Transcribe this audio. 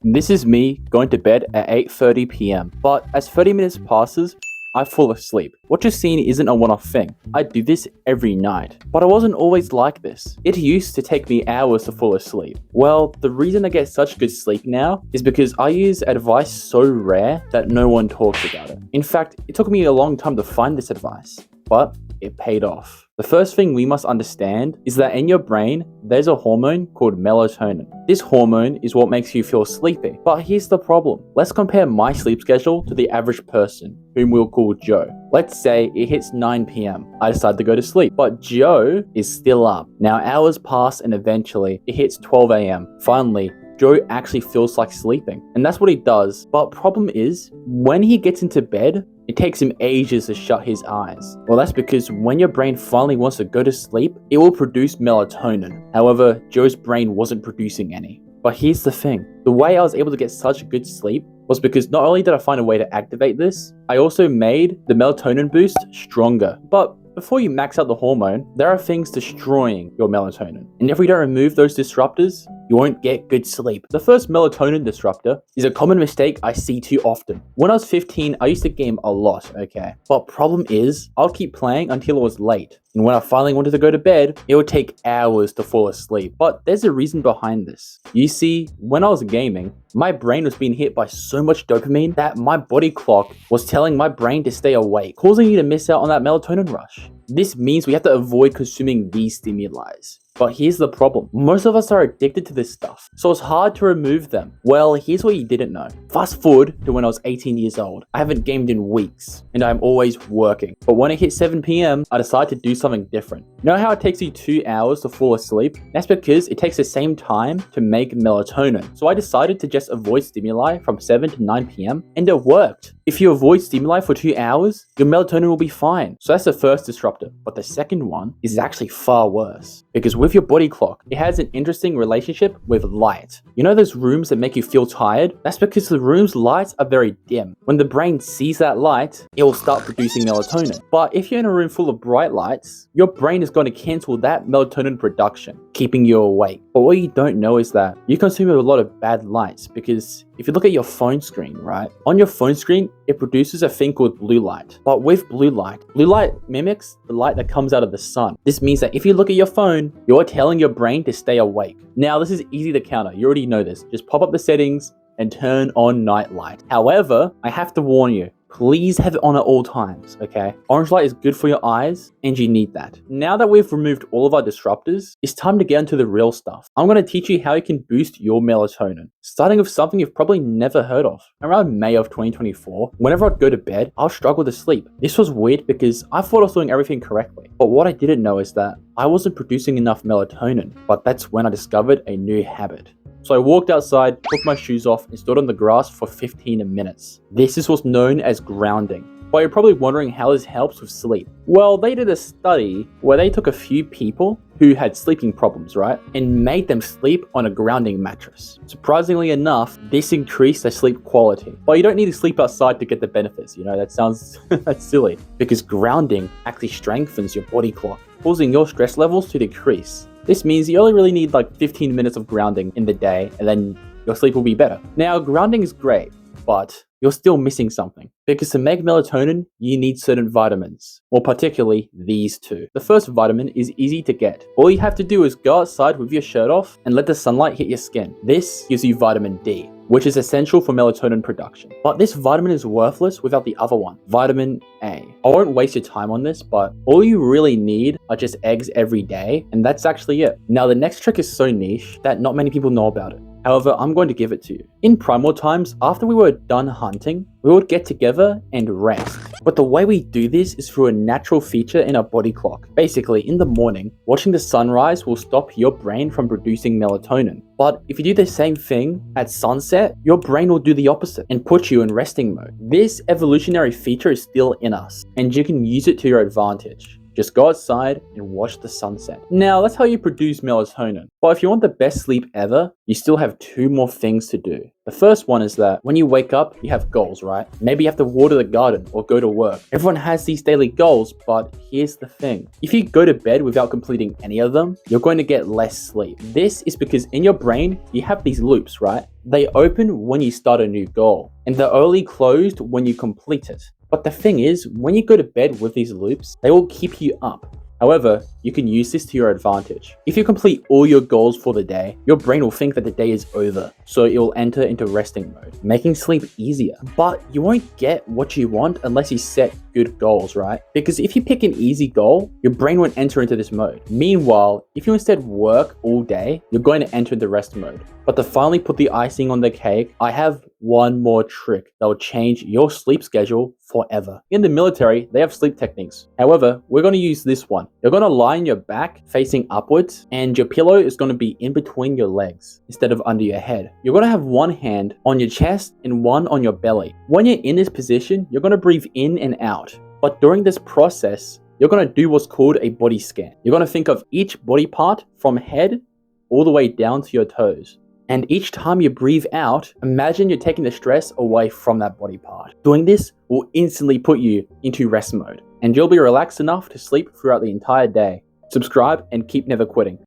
This is me going to bed at 8:30 p.m. But as 30 minutes passes, I fall asleep. What you're seeing isn't a one-off thing. I do this every night. But I wasn't always like this. It used to take me hours to fall asleep. Well, the reason I get such good sleep now is because I use advice so rare that no one talks about it. In fact, it took me a long time to find this advice, but it paid off. The first thing we must understand is that in your brain, there's a hormone called melatonin. This hormone is what makes you feel sleepy. But here's the problem. Let's compare my sleep schedule to the average person, whom we'll call Joe. Let's say it hits 9 p.m. I decide to go to sleep, but Joe is still up. Now hours pass and eventually it hits 12 a.m. Finally, Joe actually feels like sleeping, and that's what he does. But problem is, when he gets into bed, it takes him ages to shut his eyes. Well, that's because when your brain finally wants to go to sleep, it will produce melatonin. However, Joe's brain wasn't producing any. But here's the thing. The way I was able to get such good sleep was because not only did I find a way to activate this, I also made the melatonin boost stronger. But before you max out the hormone, there are things destroying your melatonin. And if we don't remove those disruptors, you won't get good sleep. The first melatonin disruptor is a common mistake I see too often. When I was 15, I used to game a lot, okay? But problem is, I'll keep playing until it was late. And when I finally wanted to go to bed, it would take hours to fall asleep. But there's a reason behind this. You see, when I was gaming, my brain was being hit by so much dopamine that my body clock was telling my brain to stay awake, causing you to miss out on that melatonin rush. This means we have to avoid consuming these stimuli. But here's the problem. Most of us are addicted to this stuff, so it's hard to remove them. Well, here's what you didn't know. Fast forward to when I was 18 years old. I haven't gamed in weeks, and I'm always working. But when it hit 7 p.m, I decided to do something different. You know how it takes you 2 hours to fall asleep? That's because it takes the same time to make melatonin. So I decided to just avoid stimuli from 7 to 9 p.m, and it worked. If you avoid stimuli for 2 hours, your melatonin will be fine. So that's the first disruptor. But the second one is actually far worse. Because with your body clock, it has an interesting relationship with light. You know those rooms that make you feel tired? That's because the room's lights are very dim. When the brain sees that light, it will start producing melatonin. But if you're in a room full of bright lights, your brain is going to cancel that melatonin production, keeping you awake. But what you don't know is that you consume a lot of bad lights, because if you look at your phone screen, right? On your phone screen, it produces a thing called blue light. But with blue light mimics the light that comes out of the sun. This means that if you look at your phone, you're telling your brain to stay awake. Now, this is easy to counter. You already know this. Just pop up the settings and turn on night light. However, I have to warn you, please have it on at all times, okay? Orange light is good for your eyes, and you need that. Now that we've removed all of our disruptors, it's time to get into the real stuff. I'm going to teach you how you can boost your melatonin, starting with something you've probably never heard of. Around May of 2024, whenever I'd go to bed, I'll struggle to sleep. This was weird because I thought I was doing everything correctly. But what I didn't know is that I wasn't producing enough melatonin. But that's when I discovered a new habit. So I walked outside, took my shoes off, and stood on the grass for 15 minutes. This is what's known as grounding. But you're probably wondering how this helps with sleep. Well, they did a study where they took a few people who had sleeping problems, right? And made them sleep on a grounding mattress. Surprisingly enough, this increased their sleep quality. But you don't need to sleep outside to get the benefits, you know, that sounds that's silly. Because grounding actually strengthens your body clock, causing your stress levels to decrease. This means you only really need like 15 minutes of grounding in the day, and then your sleep will be better. Now, grounding is great, but you're still missing something. Because to make melatonin, you need certain vitamins. More particularly, these two. The first vitamin is easy to get. All you have to do is go outside with your shirt off and let the sunlight hit your skin. This gives you vitamin D, which is essential for melatonin production. But this vitamin is worthless without the other one, vitamin A. I won't waste your time on this, but all you really need are just eggs every day, and that's actually it. Now, the next trick is so niche that not many people know about it. However, I'm going to give it to you. In primal times, after we were done hunting, we would get together and rest. But the way we do this is through a natural feature in our body clock. Basically, in the morning, watching the sunrise will stop your brain from producing melatonin. But if you do the same thing at sunset, your brain will do the opposite and put you in resting mode. This evolutionary feature is still in us, and you can use it to your advantage. Just go outside and watch the sunset. Now, that's how you produce melatonin. But if you want the best sleep ever, you still have 2 more things to do. The first one is that when you wake up, you have goals, right? Maybe you have to water the garden or go to work. Everyone has these daily goals, but here's the thing. If you go to bed without completing any of them, you're going to get less sleep. This is because in your brain, you have these loops, right? They open when you start a new goal, and they're only closed when you complete it. But the thing is, when you go to bed with these loops, they will keep you up. However, you can use this to your advantage. If you complete all your goals for the day, your brain will think that the day is over, so it will enter into resting mode, making sleep easier. But you won't get what you want unless you set good goals, right? Because if you pick an easy goal, your brain won't enter into this mode. Meanwhile, if you instead work all day, you're going to enter the rest mode. But to finally put the icing on the cake, I have one more trick that will change your sleep schedule forever. In the military, they have sleep techniques. However, we're going to use this one. You're going to lie on your back facing upwards, and your pillow is going to be in between your legs instead of under your head. You're going to have one hand on your chest and one on your belly. When you're in this position, you're going to breathe in and out. But during this process, you're going to do what's called a body scan. You're going to think of each body part from head all the way down to your toes. And each time you breathe out, imagine you're taking the stress away from that body part. Doing this will instantly put you into rest mode, and you'll be relaxed enough to sleep throughout the entire day. Subscribe and keep never quitting.